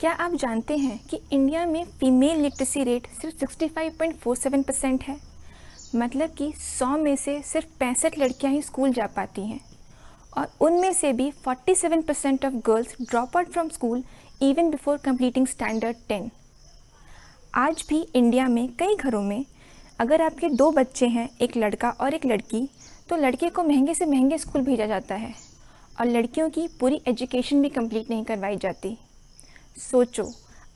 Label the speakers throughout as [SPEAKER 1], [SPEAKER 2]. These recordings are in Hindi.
[SPEAKER 1] क्या आप जानते हैं कि इंडिया में फ़ीमेल लिटरेसी रेट सिर्फ 65.47% है। मतलब कि 100 में से सिर्फ 65 लड़कियां ही स्कूल जा पाती हैं और उनमें से भी 47% of girls drop out from school even before completing standard 10। आज भी इंडिया में कई घरों में अगर आपके 2 बच्चे हैं, एक लड़का और एक लड़की, तो लड़के को महंगे से महंगे स्कूल भेजा जाता है और लड़कियों की पूरी एजुकेशन भी कंप्लीट नहीं करवाई जाती। सोचो,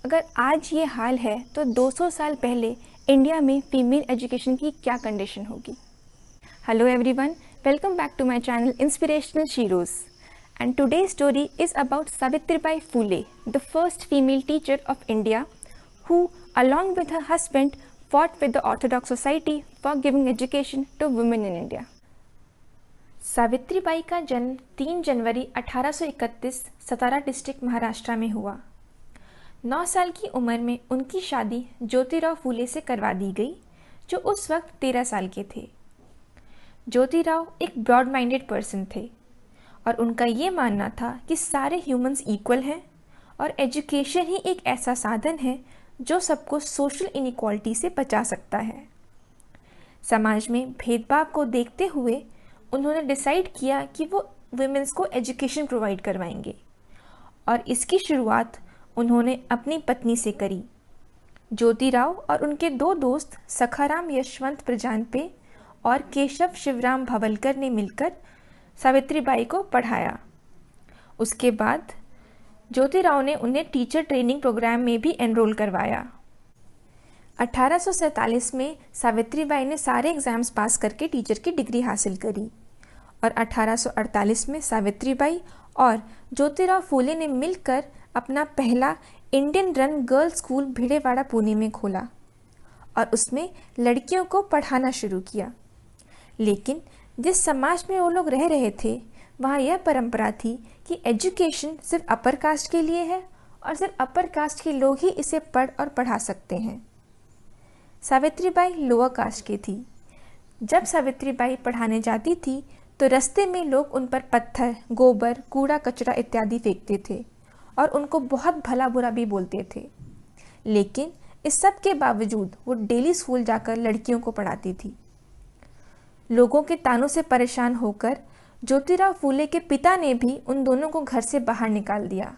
[SPEAKER 1] अगर आज ये हाल है तो 200 साल पहले इंडिया में फ़ीमेल एजुकेशन की क्या कंडीशन होगी। Hello everyone, welcome back to my channel inspirational sheroes and today's story is about Savitribai Phule, the first female teacher of India who along with her husband fought with the Orthodox Society for giving education to women in India. Savitribai का जन्म 3 जनवरी 1831 सतारा डिस्ट्रिक्ट महाराष्ट्र में हुआ। 9 साल की उम्र में उनकी शादी ज्योतिराव फूले से करवा दी गई, जो उस वक्त 13 साल के थे। ज्योतिराव एक ब्रॉड माइंडेड पर्सन थे और उनका ये मानना था कि सारे ह्यूमंस इक्वल हैं और एजुकेशन ही एक ऐसा साधन है जो सबको सोशल इनइक्वालिटी से बचा सकता है। समाज में भेदभाव को देखते हुए उन्होंने डिसाइड किया कि वो वुमेन्स को एजुकेशन प्रोवाइड करवाएंगे और इसकी शुरुआत उन्होंने अपनी पत्नी से करी। ज्योतिराव और उनके 2 दोस्त सखाराम यशवंत प्रजानपे और केशव शिवराम भवलकर ने मिलकर सावित्रीबाई को पढ़ाया। उसके बाद ज्योतिराव ने उन्हें टीचर ट्रेनिंग प्रोग्राम में भी एनरोल करवाया। 1847 में सावित्रीबाई ने सारे एग्ज़ाम्स पास करके टीचर की डिग्री हासिल करी और 1848 में सावित्रीबाई और ज्योतिराव फूले ने मिलकर अपना पहला Indian run girls school Bhidewada Pune में खोला और उसमें लड़कियों को पढ़ाना शुरू किया। लेकिन जिस समाज में वो लोग रह रहे थे वहाँ यह परंपरा थी कि एजुकेशन सिर्फ अपर कास्ट के लिए है और सिर्फ अपर कास्ट के लोग ही इसे पढ़ और पढ़ा सकते हैं। सावित्रीबाई लोअर कास्ट की थी। जब सावित्रीबाई पढ़ाने जाती थी तो रास्ते में लोग उन पर पत्थर, गोबर, कूड़ा कचरा इत्यादि फेंकते थे और उनको बहुत भला बुरा भी बोलते थे। लेकिन इस सब के बावजूद वो डेली स्कूल जाकर लड़कियों को पढ़ाती थी। लोगों के तानों से परेशान होकर ज्योतिराव फूले के पिता ने भी उन दोनों को घर से बाहर निकाल दिया।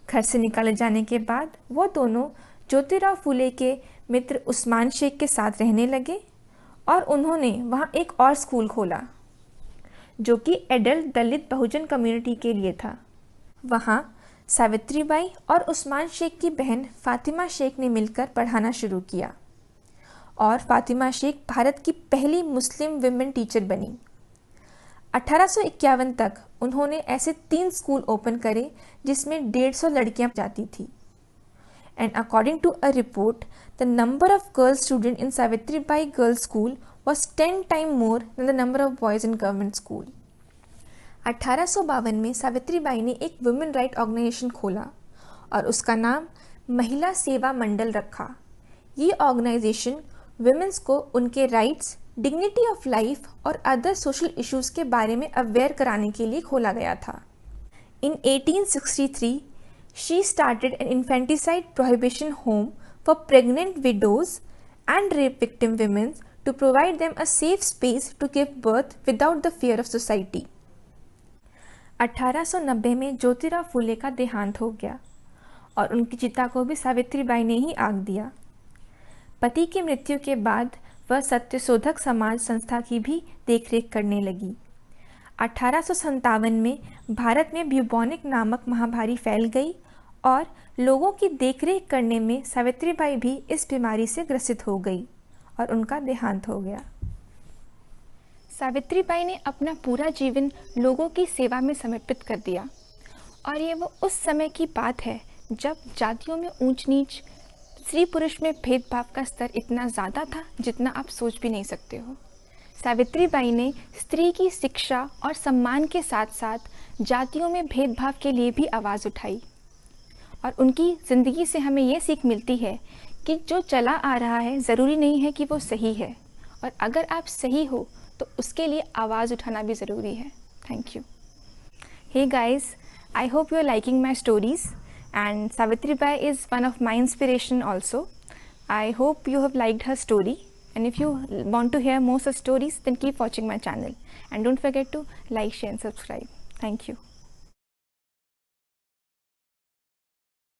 [SPEAKER 1] घर से निकाले जाने के बाद वो दोनों ज्योतिराव फूले के मित्र उस्मान शेख के साथ रहने लगे और उन्होंने वहाँ एक और स्कूल खोला जो कि एडल्ट दलित बहुजन कम्युनिटी के लिए था। वहाँ सावित्रीबाई और उस्मान शेख की बहन फातिमा शेख ने मिलकर पढ़ाना शुरू किया और फातिमा शेख भारत की पहली मुस्लिम विमेन टीचर बनी। 1851 तक उन्होंने ऐसे 3 स्कूल ओपन करे जिसमें 150 लड़कियां जाती थी। And according to a report, the number of girl student in Savitribai girls school was 10 time more than the number of boys in government school. 1852 में सावित्रीबाई ने एक वुमेन राइट ऑर्गेनाइजेशन खोला और उसका नाम महिला सेवा मंडल रखा। ये ऑर्गेनाइजेशन वुमेन्स को उनके राइट्स, डिग्निटी ऑफ लाइफ और अदर सोशल इश्यूज के बारे में अवेयर कराने के लिए खोला गया था। In 1863 she started an infanticide prohibition home for pregnant widows and rape victim women to provide them a safe space to give birth without the fear of society. 1890 में ज्योतिराव फूले का देहांत हो गया और उनकी चिता को भी सावित्रीबाई ने ही आग दिया। पति की मृत्यु के बाद वह सत्यशोधक समाज संस्था की भी देखरेख करने लगी। 1857 में भारत में ब्यूबोनिक नामक महामारी फैल गई और लोगों की देखरेख करने में सावित्रीबाई भी इस बीमारी से ग्रसित हो गई और उनका देहांत हो गया। सावित्रीबाई ने अपना पूरा जीवन लोगों की सेवा में समर्पित कर दिया और ये वो उस समय की बात है जब जातियों में ऊंच नीच, स्त्री पुरुष में भेदभाव का स्तर इतना ज़्यादा था जितना आप सोच भी नहीं सकते हो। सावित्रीबाई ने स्त्री की शिक्षा और सम्मान के साथ साथ जातियों में भेदभाव के लिए भी आवाज़ उठाई और उनकी ज़िंदगी से हमें ये सीख मिलती है कि जो चला आ रहा है ज़रूरी नहीं है कि वो सही है और अगर आप सही हो तो उसके लिए आवाज़ उठाना भी ज़रूरी है। Thank you. Hey guys, I hope you are liking my stories and Savitribai is one of my inspiration also. I hope you have liked her story, and if you want to hear more such stories, then keep watching my channel and don't forget to like, share and subscribe. Thank you.